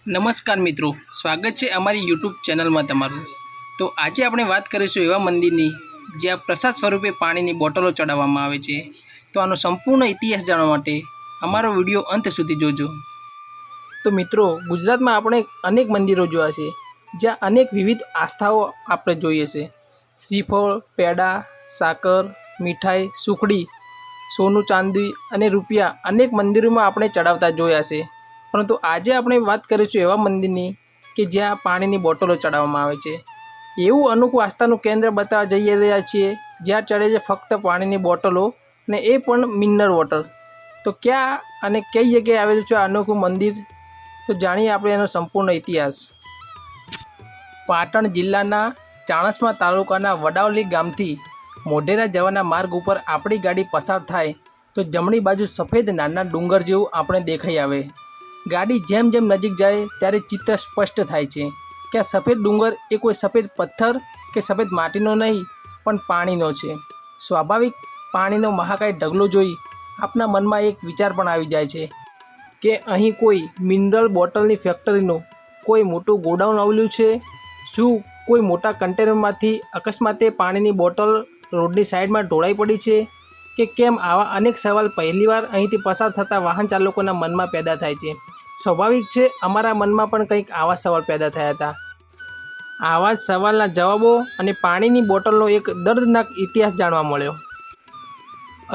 નમસ્કાર મિત્રો, સ્વાગત છે અમારી યુટ્યુબ ચેનલમાં તમારું। તો આજે આપણે વાત કરીશું એવા મંદિરની જ્યાં પ્રસાદ સ્વરૂપે પાણીની બોટલો ચડાવવામાં આવે છે। તો આનો સંપૂર્ણ ઇતિહાસ જાણવા માટે અમારો વિડીયો અંત સુધી જોજો। તો મિત્રો, ગુજરાતમાં આપણે અનેક મંદિરો જોયા છે જ્યાં અનેક વિવિધ આસ્થાઓ આપણે જોઈએ છે। શ્રીફળ, પેડા, સાકર, મીઠાઈ, સુખડી, સોનું ચાંદી અને રૂપિયા અનેક મંદિરોમાં આપણે ચડાવતા જોયા છે। પરંતુ આજે આપણે વાત કરીશું એવા મંદિરની કે જ્યાં પાણીની બોટલો ચડાવવામાં આવે છે। એવું અનોખું આસ્થાનું કેન્દ્ર બતાવવા જઈ રહ્યા છીએ જ્યાં ચડે છે ફક્ત પાણીની બોટલો અને એ પણ મિનરલ વોટર। તો ક્યાં અને કઈ જગ્યાએ આવેલું છે આ અનોખું મંદિર, તો જાણીએ આપણે એનો સંપૂર્ણ ઇતિહાસ। પાટણ જિલ્લાના ચાણસ્મા તાલુકાના વડાવલી ગામથી મોઢેરા જવાના માર્ગ ઉપર આપણી ગાડી પસાર થાય તો જમણી બાજુ સફેદ નાના ડુંગર જેવું આપણે દેખાઈ આવે। ગાડી જેમ જેમ નજીક જાય ત્યારે ચિત્ર સ્પષ્ટ થાય છે કે આ સફેદ ડુંગર એ કોઈ સફેદ પથ્થર કે સફેદ માટીનો નહીં પણ પાણીનો છે। સ્વાભાવિક પાણીનો મહાકાય ઢગલો જોઈ આપના મનમાં એક વિચાર પણ આવી જાય છે કે અહીં કોઈ મિનરલ બોટલની ફેક્ટરીનું કોઈ મોટું ગોડાઉન આવેલું છે। શું કોઈ મોટા કન્ટેનરમાંથી અકસ્માતે પાણીની બોટલ રોડની સાઈડમાં ઢોળાઈ પડી છે કે કેમ? આવા અનેક સવાલ પહેલીવાર અહીંથી પસાર થતા વાહન ચાલકોના મનમાં પેદા થાય છે। સ્વાભાવિક છે, અમારા મનમાં પણ કંઈક આવા સવાલ પેદા થયા હતા। આવા જ સવાલના જવાબો અને પાણીની બોટલનો એક દર્દનાક ઇતિહાસ જાણવા મળ્યો।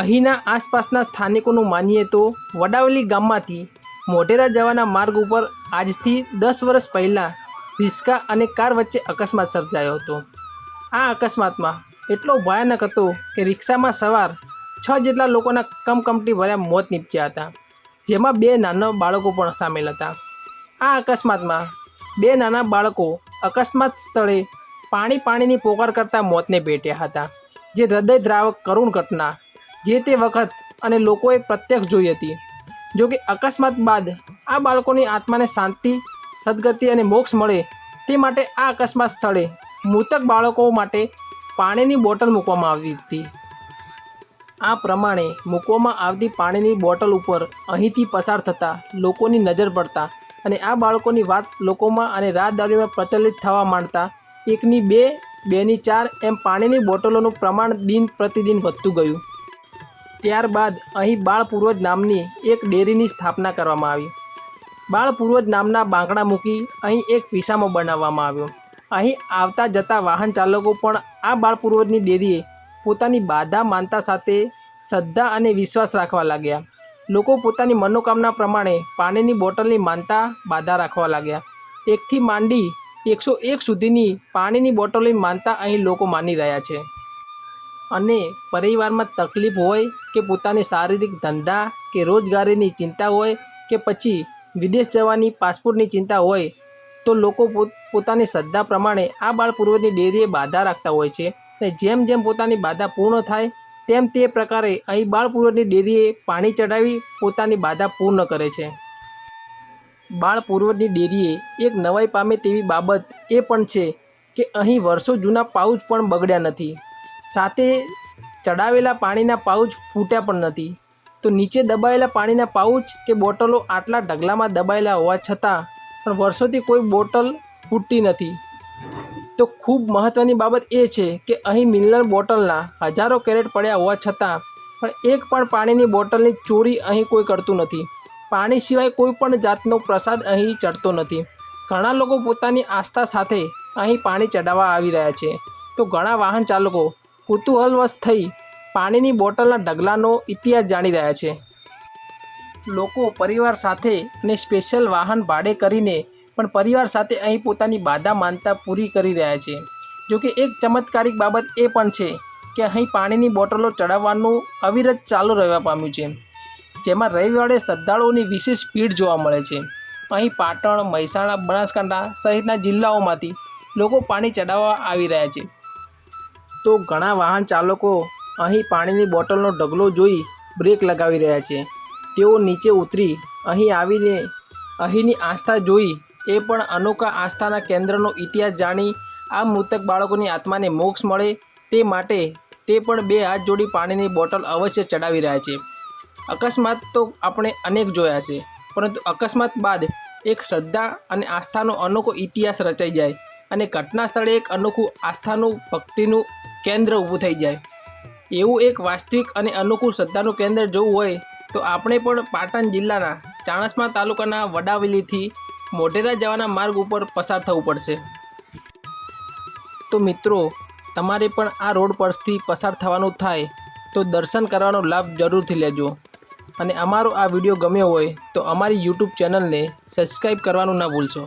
અહીંના આસપાસના સ્થાનિકોનું માનીએ તો વડાવલી ગામમાંથી મોઢેરા જવાના માર્ગ ઉપર આજથી 10 વર્ષ પહેલાં રિક્ષા અને કાર વચ્ચે અકસ્માત સર્જાયો હતો। આ અકસ્માતમાં એટલો ભયાનક હતો કે રિક્ષામાં સવાર 6 જેટલા લોકોના કમકમટી ભર્યા મોત નીપજ્યા હતા, જેમાં 2 નાના બાળકો પણ સામેલ હતા। આ અકસ્માતમાં 2 નાના બાળકો અકસ્માત સ્થળે પાણીની પોકાર કરતાં મોતને ભેટ્યા હતા, જે હૃદયદ્રાવક કરુણ ઘટના જે તે વખત અને લોકોએ પ્રત્યક્ષ જોઈ હતી। જોકે અકસ્માત બાદ આ બાળકોની આત્માને શાંતિ, સદગતિ અને મોક્ષ મળે તે માટે આ અકસ્માત સ્થળે મૃતક બાળકો માટે પાણીની બોટલ મૂકવામાં આવી હતી। આ પ્રમાણે મૂકવામાં આવતી પાણીની બોટલ ઉપર અહીંથી પસાર થતા લોકોની નજર પડતા અને આ બાળકોની વાત લોકોમાં અને રાહદારીઓમાં પ્રચલિત થવા માંડતા 1ની 2, 2ની 4 એમ પાણીની બોટલોનું પ્રમાણ દિન પ્રતિદિન વધતું ગયું। ત્યારબાદ અહીં બાળ પૂર્વજ નામની એક ડેરીની સ્થાપના કરવામાં આવી। બાળ પૂર્વજ નામના બાંકડા મૂકી અહીં એક વિસામો બનાવવામાં આવ્યો। અહીં આવતા જતા વાહન ચાલકો પણ આ બાળ પૂર્વજની ડેરીએ પોતાની બાધા માનતા સાથે શ્રદ્ધા અને વિશ્વાસ રાખવા લાગ્યા। લોકો પોતાની મનોકામના પ્રમાણે પાણીની બોટલની માનતા બાધા રાખવા લાગ્યા। 1થી માંડી 101 સુધીની પાણીની બોટલોની માનતા અહીં લોકો માની રહ્યા છે। અને પરિવારમાં તકલીફ હોય કે પોતાની શારીરિક ધંધા કે રોજગારીની ચિંતા હોય કે પછી વિદેશ જવાની પાસપોર્ટની ચિંતા હોય તો લોકો પોતાની શ્રદ્ધા પ્રમાણે આ બાળ પૂર્વજની ડેરીએ બાધા રાખતા હોય છે અને જેમ જેમ પોતાની બાધા પૂર્ણ થાય તેમ તે પ્રકારે અહીં બાળ પૂર્વજની ડેરીએ પાણી ચડાવી પોતાની બાધા પૂર્ણ કરે છે। બાળ પૂર્વજની ડેરીએ એક નવાઈ પામે તેવી બાબત એ પણ છે કે અહીં વર્ષો જૂના પાઉચ પણ બગડ્યા નથી, સાથે ચડાવેલા પાણીના પાઉચ ફૂટ્યા પણ નથી। તો નીચે દબાયેલા પાણીના પાઉચ કે બોટલો આટલા ઢગલામાં દબાયેલા હોવા છતાં પણ વર્ષોથી કોઈ બોટલ ફૂટતી નથી। તો ખૂબ મહત્ત્વની બાબત એ છે કે અહીં મિનરલ બોટલના હજારો કેરેટ પડ્યા હોવા છતાં પણ એક પણ પાણીની બોટલની ચોરી અહીં કોઈ કરતું નથી। પાણી સિવાય કોઈ પણ જાતનો પ્રસાદ અહીં ચડતો નથી। ઘણા લોકો પોતાની આસ્થા સાથે અહીં પાણી ચડાવવા આવી રહ્યા છે, તો ઘણા વાહન ચાલકો કુતૂહલવશ થઈ પાણીની બોટલના ઢગલાનો ઇતિહાસ જાણી રહ્યા છે। લોકો પરિવાર સાથે અને સ્પેશિયલ વાહન ભાડે કરીને પણ પરિવાર સાથે અહીં પોતાની બાધા માનતા પૂરી કરી રહ્યા છે। જોકે એક ચમત્કારિક બાબત એ પણ છે કે અહીં પાણીની બોટલો ચડાવવાનું અવિરત ચાલુ રહેવા પામ્યું છે, જેમાં રવિવારે શ્રદ્ધાળુઓની વિશેષ ભીડ જોવા મળે છે। અહીં પાટણ, મહેસાણા, બનાસકાંઠા સહિતના જિલ્લાઓમાંથી લોકો પાણી ચડાવવા આવી રહ્યા છે। તો ઘણા વાહન ચાલકો અહીં પાણીની બોટલનો ઢગલો જોઈ બ્રેક લગાવી રહ્યા છે। તેઓ નીચે ઉતરી અહીં આવીને અહીંની આસ્થા જોઈ એ પણ અનોખા આસ્થાના કેન્દ્રનો ઇતિહાસ જાણી આ મૃતક બાળકોની આત્માને મોક્ષ મળે તે માટે તે પણ 2 હાથ જોડી પાણીની બોટલ અવશ્ય ચડાવી રહ્યા છે। અકસ્માત તો આપણે અનેક જોયા છે, પરંતુ અકસ્માત બાદ એક શ્રદ્ધા અને આસ્થાનો અનોખો ઇતિહાસ રચાઈ જાય અને ઘટના સ્થળે એક અનોખું આસ્થાનું ભક્તિનું કેન્દ્ર ઊભું થઈ જાય. એવું એક વાસ્તવિક અને અનોખું શ્રદ્ધાનું કેન્દ્ર જોવું હોય તો આપણે પણ પાટણ જિલ્લાના ચાણસ્મા તાલુકાના વડાવેલીથી મોઢેરા જવાના માર્ગ ઉપર પસાર થવું પડશે. તો મિત્રો, તમારે પણ આ રોડ પરથી પસાર થવાનું થાય તો દર્શન કરવાનો લાભ જરૂરથી લેજો. અને અમારો આ વિડીયો ગમ્યો હોય તો અમારી યુટ્યુબ ચેનલને સબસ્ક્રાઈબ કરવાનું ના ભૂલશો.